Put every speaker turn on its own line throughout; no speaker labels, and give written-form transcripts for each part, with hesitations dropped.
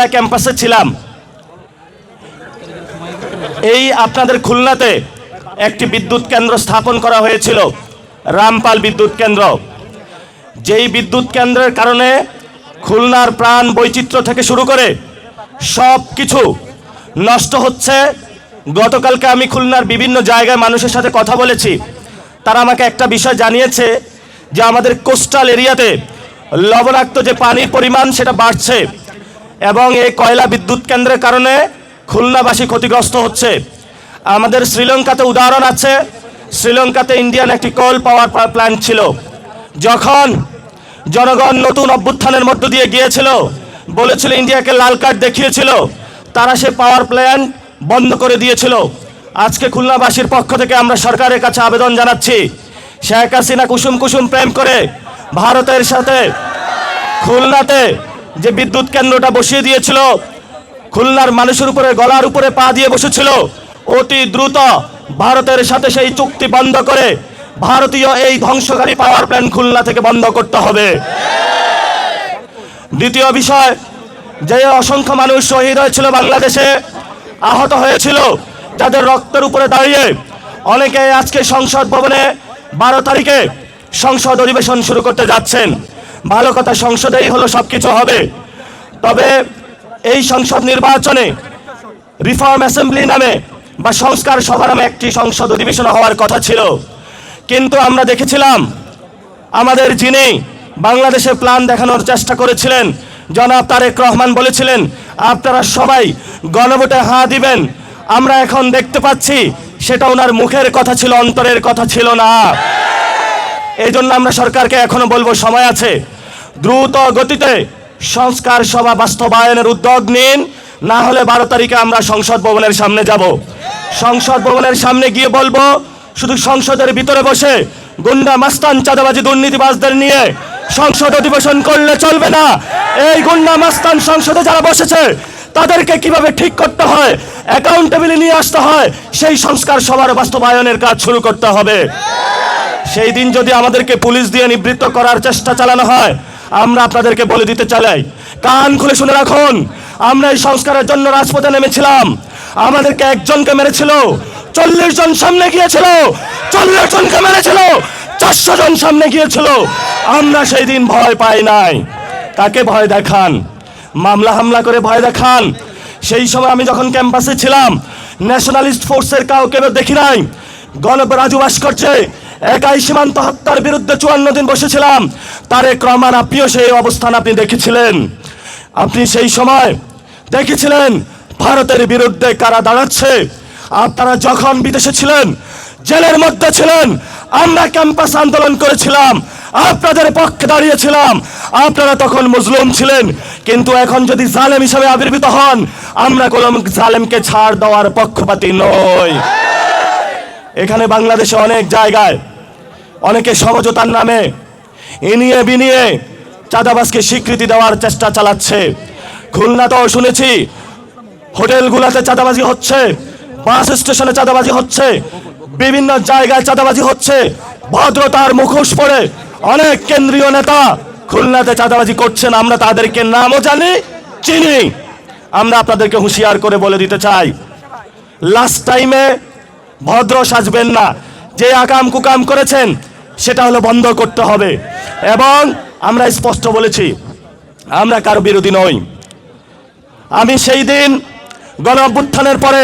ক্যাম্পাসে ছিলাম। এই আপনাদের খুলনাতে একটি বিদ্যুৎ কেন্দ্র স্থাপন করা হয়েছিল, রামপাল বিদ্যুৎ কেন্দ্র। যেই বিদ্যুৎ কেন্দ্রের কারণে খুলনার প্রাণ বৈচিত্র্য থেকে শুরু করে সব কিছু নষ্ট হচ্ছে। গতকালকে আমি খুলনার বিভিন্ন জায়গায় মানুষের সাথে কথা বলেছি, তারা আমাকে একটা বিষয় জানিয়েছে যে আমাদের কোস্টাল এরিয়াতে লবণাক্ত যে পানির পরিমাণ সেটা বাড়ছে এবং এই কয়লা বিদ্যুৎ কেন্দ্রের কারণে খুলনাবাসী ক্ষতিগ্রস্ত হচ্ছে। আমাদের শ্রীলঙ্কাতে উদাহরণ আছে। শ্রীলঙ্কাতে ইন্ডিয়ান একটি কোল পাওয়ার প্ল্যান্ট ছিল। যখন জনগণ নতুন অভ্যুত্থানের মধ্য দিয়ে গিয়েছিল, বলেছিল, ইন্ডিয়াকে লাল কার্ড দেখিয়েছিল, তারা সে পাওয়ার প্ল্যান্ট বন্ধ করে দিয়েছিল। আজকে খুলনাবাসীর পক্ষ থেকে আমরা সরকারের কাছে আবেদন জানাচ্ছি, শেখ হাসিনা কুসুম কুসুম প্রেম করে ভারতের সাথে খুলনাতে যে বিদ্যুৎ কেন্দ্রটা বসিয়ে দিয়েছিল, খুলনার মানুষের উপরে গলার উপরে পা দিয়ে বসেছিল, অতি দ্রুত ভারতের সাথে সেই চুক্তি বন্ধ করে ভারতীয় এই ধ্বংসকারী পাওয়ার প্ল্যান্ট খুলনা থেকে বন্ধ করতে হবে। দ্বিতীয় বিষয়, যে অসংখ্য মানুষ শহীদ হয়েছিল বাংলাদেশে, আহত হয়েছিল, যাদের রক্তের উপরে দাঁড়িয়ে অনেকে আজকে সংসদ ভবনে 12 তারিখে সংসদ অধিবেশন শুরু করতে যাচ্ছেন। ভালো কথা, সংসদেই হলো সবকিছু হবে। তবে এই সংসদ নির্বাচনে রিফর্ম অ্যাসেম্বলি নামে বা সংস্কার সভা নামে একটি সংসদ অধিবেশন হওয়ার কথা ছিল, কিন্তু আমরা দেখেছিলাম আমাদের যিনি বাংলাদেশে প্ল্যান দেখানোর চেষ্টা করেছিলেন জনাব তারেক রহমান বলেছিলেন আপনারা সবাই গণভোটে হাঁ দিবেন। আমরা এখন দেখতে পাচ্ছি সেটা ওনার মুখের কথা ছিল, অন্তরের কথা ছিল না। এই জন্য আমরা সরকারকে এখনো বলবো, সময় আছে, দ্রুত গতিতে সংস্কার সভা বাস্তবায়নের উদ্যোগ নিন, না হলে 12 তারিখে আমরা সংসদ ভবনের সামনে যাব। সংসদ ভবনের সামনে গিয়ে বলবো, শুধু সংসদের ভিতরে বসে গুন্ডা মাস্তান চাঁদাবাজি দুর্নীতিবাজদের নিয়ে সংসদ অধিবেশন করলে চলবে না। এই গুন্ডা মাস্তান সংসদে যারা বসেছে তাদেরকে কিভাবে ঠিক করতে হয়, অ্যাকাউন্টেবিলি নিয়ে আসতে হয়, সেই সংস্কার সভার বাস্তবায়নের কাজ শুরু করতে হবে। সেই দিন যদি আমাদেরকে পুলিশ দিয়ে নিবৃত্ত করার চেষ্টা চালানো হয়, আমরা আপনাদেরকে বলে দিতে চাই, কান খুলে শুনে রাখুন, আমরা এই সংস্কারের জন্য রাজপথে নেমেছিলাম। আমাদেরকে একজনকে মেরেছিল, 40 জন সামনে গিয়েছিল, 40 জনকে মেরেছিল, 400 জন সামনে গিয়েছিল। আমরা সেই দিন ভয় পাই নাই। কাকে ভয় দেখান? মামলা হামলা করে ভয় দেখান। সেই সময় আমি যখন ক্যাম্পাসে ছিলাম, ন্যাশনালিস্ট ফোর্সের কাউকে দেখি নাই। রাজু ভাস্কর্যে একাই সীমান্ত হত্যার বিরুদ্ধে 54 দিন বসেছিলাম। তারেক রহমান, আপনিও সেই অবস্থান আপনি দেখেছিলেন। আপনি সেই সময় দেখেছিলেন ভারতের বিরুদ্ধে কারা দাঁড়াচ্ছে। আপনারা যখন বিদেশে ছিলেন, জেলের মধ্যে ছিলেন, আমরা ক্যাম্পাস আন্দোলন করেছিলাম, আপনাদের পক্ষে দাঁড়িয়েছিলাম। আপনারা তখন মজলুম ছিলেন, কিন্তু এখন যদি জালেম হিসাবে আবির্ভূত হন, আমরা কোন জালেমকে ছাড় দেওয়ার পক্ষপাতী নই। এখানে বাংলাদেশে অনেক জায়গায় অনেকে সমঝোতার নামে ইনিয়ে বিনিয়ে চাঁদাবাজকে স্বীকৃতি দেওয়ার চেষ্টা চালাচ্ছে। খুলনাতেও শুনেছি হোটেলগুলোতে চাঁদাবাজি হচ্ছে, বাস স্টেশনে চাঁদাবাজি হচ্ছে, বিভিন্ন জায়গায় চাঁদাবাজি হচ্ছে। ভদ্রতার মুখোশ পরে অনেক কেন্দ্রীয় নেতা খুলনাতে চাঁদাবাজি করছেন, আমরা তাদেরকে নামও জানি, চিনি। আমরা আপনাদেরকে হুঁশিয়ার করে বলে দিতে চাই, লাস্ট টাইমে ভদ্র সাজবেন না। যে আকাম কুকাম করেছেন সেটা হলো বন্ধ করতে হবে। এবং আমরা স্পষ্ট বলেছি, আমরা কারো বিরোধী নই। আমি সেই দিন গণ অভ্যুত্থানের পরে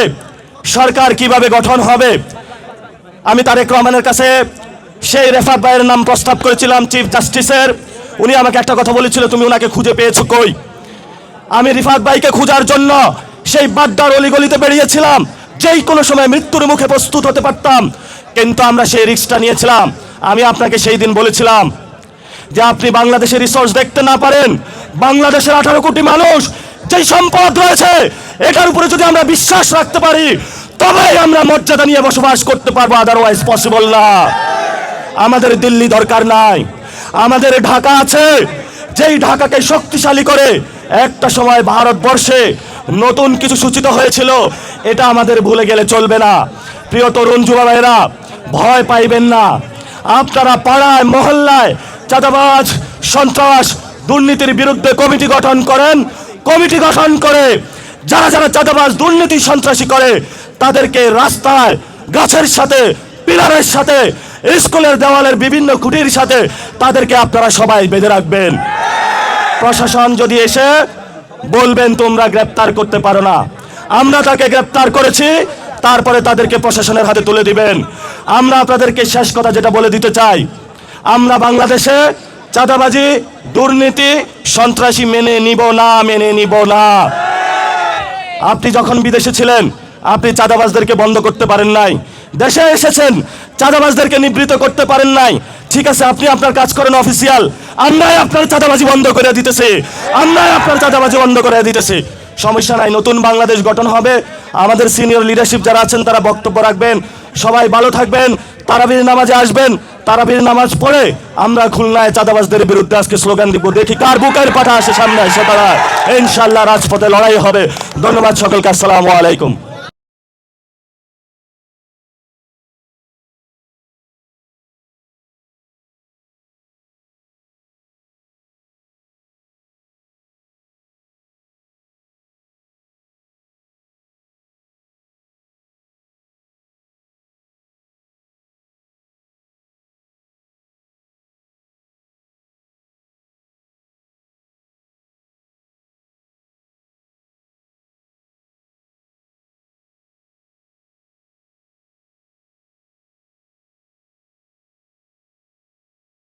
সরকার কিভাবে গঠন হবে, আমি তারেক রহমানের কাছে সেই রেফাত ভাইয়ের নাম প্রস্তাব করেছিলাম, চিফ জাস্টিসের। উনি আমাকে একটা কথা বলেছিল, তুমি ওনাকে খুঁজে পেয়েছো কই? আমি রিফাত ভাইকে খোঁজার জন্য সেই বাড্ডার অলিগলিতে বেরিয়েছিলাম, যেই কোনো সময় মৃত্যুর মুখে প্রস্তুত হতে পারতাম, কিন্তু আমরা সেই রিস্কটা নিয়েছিলাম। আমি আপনাকে সেই দিন বলেছিলাম যে আপনি বাংলাদেশের রিসোর্স দেখতে না পারেন, বাংলাদেশের 18 কোটি মানুষ যেই সম্পদ রয়েছে, এটার উপরে যদি আমরা বিশ্বাস রাখতে পারি, তবেই আমরা মর্যাদা নিয়ে বসবাস করতে পারবো, আদারওয়াইজ পসিবল না। আমাদের দিল্লি দরকার নাই, আমাদের ঢাকা আছে, যেই ঢাকাকে শক্তিশালী করে একটা সময় ভারতবর্ষে নতুন কিছু সূচিত হয়েছিল, এটা আমাদের ভুলে গেলে চলবে না। প্রিয় তরুণ যুবা ভাইয়েরা, ভয় পাইবেন না। আপনারা পাড়ায় মহল্লায় চাঁদাবাজ, সন্ত্রাস, দুর্নীতির বিরুদ্ধে কমিটি গঠন করেন, কমিটি গঠন করে যারা যারা চাঁদাবাজ দুর্নীতি সন্ত্রাসী করে তাদেরকে রাস্তায় গাছের সাথে পিলারের সাথে স্কুলের দেওয়ালের বিভিন্ন খুঁটির সাথে তাদেরকে আপনারা সবাই বেঁধে রাখবেন। প্রশাসন যদি এসে বলবেন তোমরা গ্রেপ্তার করতে পারো না, আমরা তাকে গ্রেপ্তার করেছি, তারপরে তাদেরকে প্রশাসনের হাতে তুলে দিবেন। আমরা আপনাদেরকে শেষ কথা যেটা বলে দিতে চাই, আমরা বাংলাদেশে চাঁদাবাজি দুর্নীতি সন্ত্রাসী মেনে নিব না। আপনি যখন বিদেশে ছিলেন আপনি চাঁদাবাজদেরকে বন্ধ করতে পারেন নাই, দেশে এসেছেন চাঁদাবাজদেরকে নিবৃত্ত করতে পারেন নাই। ঠিক আছে, আপনি আপনার কাজ করেন অফিসিয়াল, আমরাই আপনার চাঁদাবাজি বন্ধ করে দিতেছি। সমস্যা নাই, নতুন বাংলাদেশ গঠন হবে। আমাদের সিনিয়র লিডারশিপ যারা আছেন তারা বক্তব্য রাখবেন। সবাই ভালো থাকবেন, তারাবির নামাজে আসবেন, তারাবির নামাজ পড়ে আমরা খুলনায় চাঁদাবাজদের বিরুদ্ধে আজকে স্লোগান দিব, দেখি কার বুকের পাঠা আসে সামনে এসে তারা ইনশাআল্লাহ রাজপথে লড়াই হবে। ধন্যবাদ সকলকে, আসসালামু আলাইকুম।